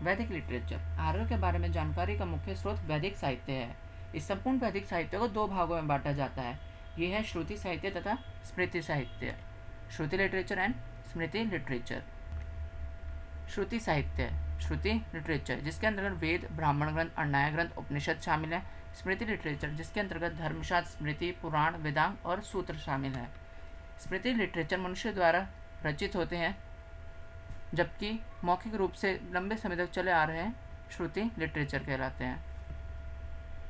वैदिक लिटरेचर आर्यों के बारे में जानकारी का मुख्य स्रोत वैदिक साहित्य है। इस संपूर्ण वैदिक साहित्य को दो भागों में बांटा जाता है। ये है श्रुति साहित्य तथा स्मृति साहित्य। श्रुति लिटरेचर एंड स्मृति लिटरेचर। श्रुति साहित्य, श्रुति लिटरेचर जिसके अंतर्गत वेद, ब्राह्मण ग्रंथ, अरण्य ग्रंथ, उपनिषद शामिल है। स्मृति लिटरेचर जिसके अंतर्गत धर्मशास्त्र, स्मृति, पुराण, वेदांग और सूत्र शामिल है। स्मृति लिटरेचर मनुष्य द्वारा रचित होते हैं, जबकि मौखिक रूप से लंबे समय तक चले आ रहे हैं श्रुति लिटरेचर कहलाते हैं।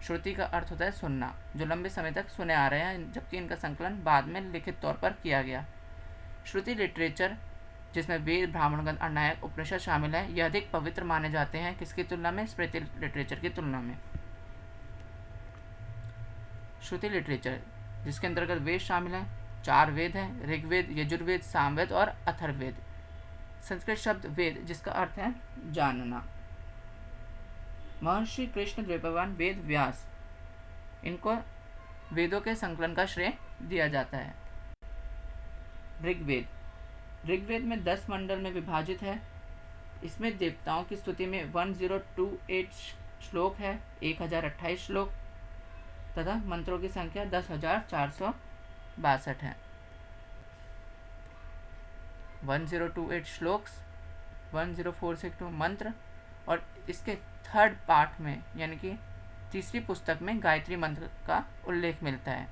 श्रुति का अर्थ होता है सुनना, जो लंबे समय तक सुने आ रहे हैं, जबकि इनका संकलन बाद में लिखित तौर पर किया गया। श्रुति लिटरेचर जिसमें वेद, ब्राह्मण ग्रंथ, अरण्य, उपनिषद शामिल है, यह अधिक पवित्र माने जाते हैं किसकी तुलना में? स्मृति लिटरेचर की तुलना में। श्रुति लिटरेचर जिसके अंतर्गत वेद शामिल हैं, 4 वेद हैं, ऋग्वेद, यजुर्वेद, सामवेद और अथर्ववेद। संस्कृत शब्द वेद जिसका अर्थ है जानना। महर्षि कृष्ण द्वैपायन, वेद व्यास, इनको वेदों के संकलन का श्रेय दिया जाता है। ऋग्वेद, ऋग्वेद में 10 मंडल में विभाजित है। इसमें देवताओं की स्तुति में 1028 श्लोक है, 1028 श्लोक तथा मंत्रों की संख्या 10,462 है। 1028 श्लोक्स, 10,462 मंत्र, और इसके थर्ड पार्ट में यानी कि तीसरी पुस्तक में गायत्री मंत्र का उल्लेख मिलता है।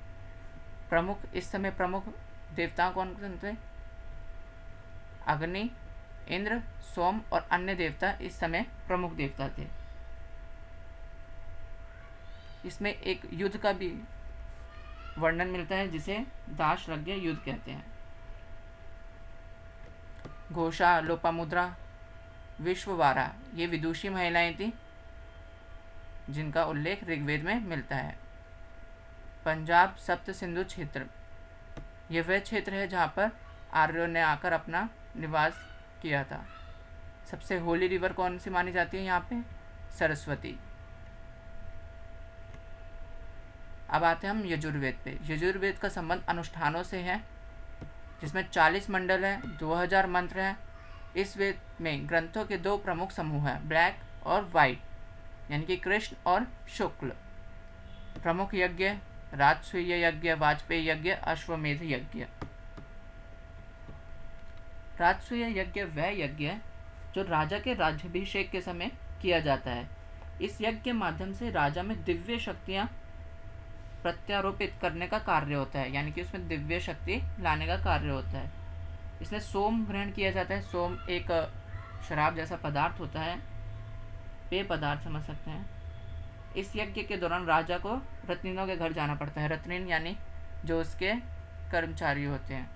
इस समय प्रमुख देवता कौन कौन थे? अग्नि, इंद्र, सोम और अन्य देवता इस समय प्रमुख देवता थे। इसमें एक युद्ध का भी वर्णन मिलता है जिसे दाशरज्ञ युद्ध कहते हैं। घोषा, लोपामुद्रा, विश्ववारा ये विदुषी महिलाएं थी जिनका उल्लेख ऋग्वेद में मिलता है। पंजाब सप्त सिंधु क्षेत्र, यह वह क्षेत्र है जहाँ पर आर्यों ने आकर अपना निवास किया था। सबसे होली रिवर कौन सी मानी जाती है यहाँ पे? सरस्वती। अब आते हैं हम यजुर्वेद पे। यजुर्वेद का संबंध अनुष्ठानों से है, जिसमें 40 मंडल हैं, 2000 मंत्र हैं। इस वेद में ग्रंथों के 2 प्रमुख समूह हैं, ब्लैक और वाइट, यानी कि कृष्ण और शुक्ल। प्रमुख यज्ञ राजसूय यज्ञ, वाजपेयी यज्ञ, अश्वमेध यज्ञ। राजसूय यज्ञ वह यज्ञ है जो राजा के राज्याभिषेक के समय किया जाता है। इस यज्ञ के माध्यम से राजा में दिव्य शक्तियाँ प्रत्यारोपित करने का कार्य होता है, यानी कि उसमें दिव्य शक्ति लाने का कार्य होता है। इसमें सोम ग्रहण किया जाता है। सोम एक शराब जैसा पदार्थ होता है, पेय पदार्थ समझ सकते हैं। इस यज्ञ के दौरान राजा को रत्निनों के घर जाना पड़ता है। रत्निन यानी जो उसके कर्मचारी होते हैं।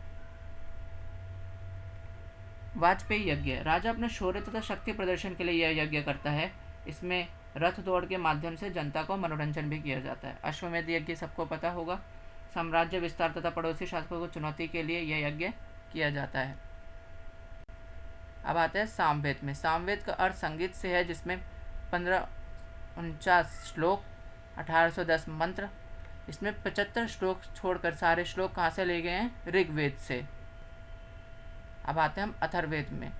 वाजपेयी यज्ञ, राजा अपने शौर्य तथा शक्ति प्रदर्शन के लिए यह यज्ञ करता है। इसमें रथ दौड़ के माध्यम से जनता को मनोरंजन भी किया जाता है। अश्वमेध यज्ञ सबको पता होगा, साम्राज्य विस्तार तथा पड़ोसी शासकों को चुनौती के लिए यह यज्ञ किया जाता है। अब आते हैं सामवेद में। सामवेद का अर्थ संगीत से है, जिसमें 1549 श्लोक, 1810 मंत्र। इसमें 75 श्लोक छोड़कर सारे श्लोक कहाँ से ले गए हैं? ऋग्वेद से। अब आते हैं हम अथर्ववेद में।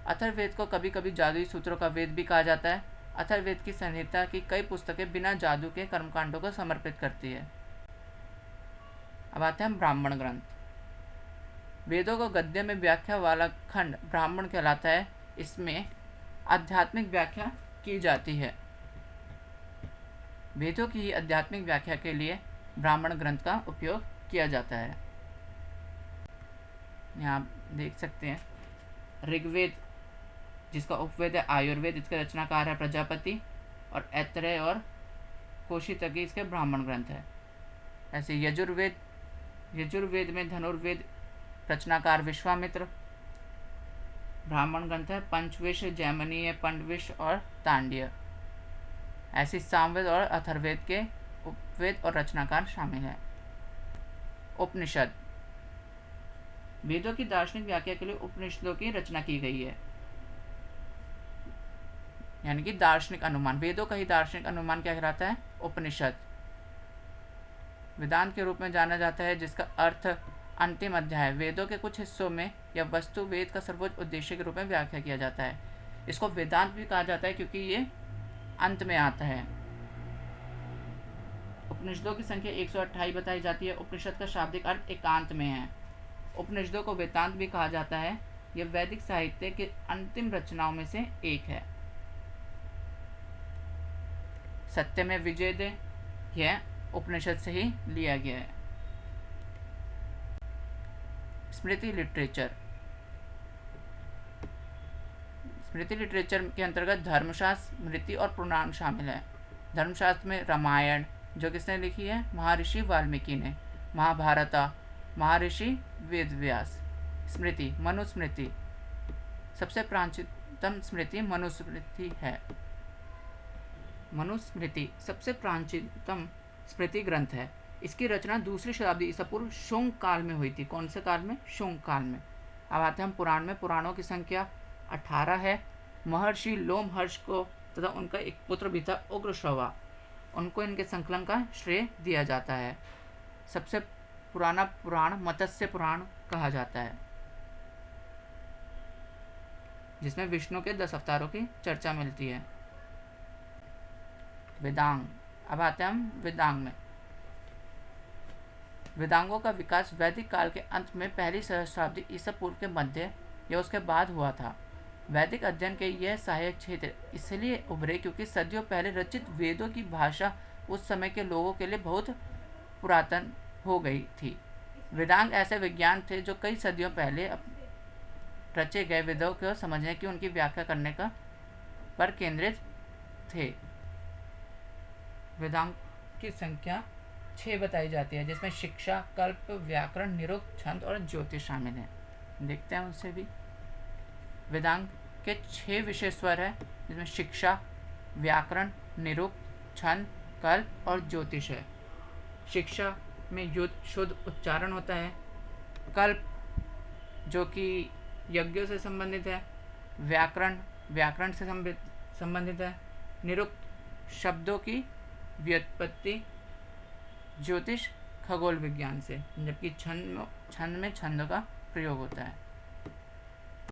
अथर्ववेद को कभी कभी जादुई सूत्रों का वेद भी कहा जाता है। अथर्ववेद की संहिता की कई पुस्तकें बिना जादू के कर्मकांडों को समर्पित करती है। अब आते हैं हम ब्राह्मण ग्रंथ। वेदों को गद्य में व्याख्या वाला खंड ब्राह्मण कहलाता है। इसमें आध्यात्मिक व्याख्या की जाती है। वेदों की आध्यात्मिक व्याख्या के लिए ब्राह्मण ग्रंथ का उपयोग किया जाता है। यहाँ देख सकते हैं ऋग्वेद जिसका उपवेद है आयुर्वेद, इसके रचनाकार है प्रजापति, और ऐत्रेय और कौशितकी इसके ब्राह्मण ग्रंथ है। ऐसे यजुर्वेद में धनुर्वेद, रचनाकार विश्वामित्र, ब्राह्मण ग्रंथ है पंचविश, जैमिनीय, पंडविश और तांड्य। ऐसी सामवेद और अथर्ववेद के उपवेद और रचनाकार शामिल है। उपनिषद, वेदों की दार्शनिक व्याख्या के लिए उपनिषदों की रचना की गई है, यानी कि दार्शनिक अनुमान। वेदों का ही दार्शनिक अनुमान क्या कहलाता है? उपनिषद। वेदांत के रूप में जाना जाता है, जिसका अर्थ अंतिम अध्याय। वेदों के कुछ हिस्सों में यह वस्तु वेद का सर्वोच्च उद्देश्य के रूप में व्याख्या किया जाता है। इसको वेदांत भी कहा जाता है क्योंकि ये अंत में आता है। उपनिषदों की संख्या 128 बताई जाती है। उपनिषद का शाब्दिक अर्थ एकांत में है। उपनिषदों को वेदांत भी कहा जाता है। यह वैदिक साहित्य के अंतिम रचनाओं में से एक है। सत्य में विजय दे, यह उपनिषद से ही लिया गया है। स्मृति लिटरेचर। स्मृति लिटरेचर के अंतर्गत धर्मशास्त्र, स्मृति और पुराण शामिल है। धर्मशास्त्र में रामायण, जो किसने लिखी है? महर्षि वाल्मीकि ने। महाभारत, महर्षि वेदव्यास। स्मृति, मनुस्मृति, सबसे प्राचीनतम स्मृति मनुस्मृति है। मनुस्मृति सबसे प्राचीनतम स्मृति ग्रंथ है। इसकी रचना दूसरी शताब्दी ईसा पूर्व शुंग काल में हुई थी। कौन से काल में? शुंग काल में। अब आते हैं हम पुराण में। पुराणों की संख्या 18 है। महर्षि लोमहर्ष को तथा उनका एक पुत्र भी था उग्रश्रवा, उनको इनके संकलन का श्रेय दिया जाता है। सबसे पुराना पुराण मत्स्य पुराण कहा जाता है, जिसमें विष्णु के 10 अवतारों की चर्चा मिलती है। वेदांग। अब आते हैं हम वेदांग में। वेदांगों का विकास वैदिक काल के अंत में पहली सहस्राब्दी ईसा पूर्व के मध्य या उसके बाद हुआ था। वैदिक अध्ययन के यह सहायक क्षेत्र इसलिए उभरे क्योंकि सदियों पहले रचित वेदों की भाषा उस समय के लोगों के लिए बहुत पुरातन हो गई थी। वेदांग ऐसे विज्ञान थे जो कई सदियों पहले रचे गए वेदों को समझने की, उनकी व्याख्या करने का पर केंद्रित थे। वेदांग की संख्या 6 बताई जाती है, जिसमें शिक्षा, कल्प, व्याकरण, निरुक्त, छंद और ज्योतिष शामिल हैं। देखते हैं उनसे भी। वेदांग के 6 विषय स्वर है, जिसमें शिक्षा, व्याकरण, निरुक्त, छंद, कल्प और ज्योतिष है। शिक्षा में शुद्ध उच्चारण होता है। कल्प जो कि यज्ञों से संबंधित है। व्याकरण से संबंधित है। निरुक्त शब्दों की व्युत्पत्ति। ज्योतिष खगोल विज्ञान से, जबकि छंद में छंदों का प्रयोग होता है।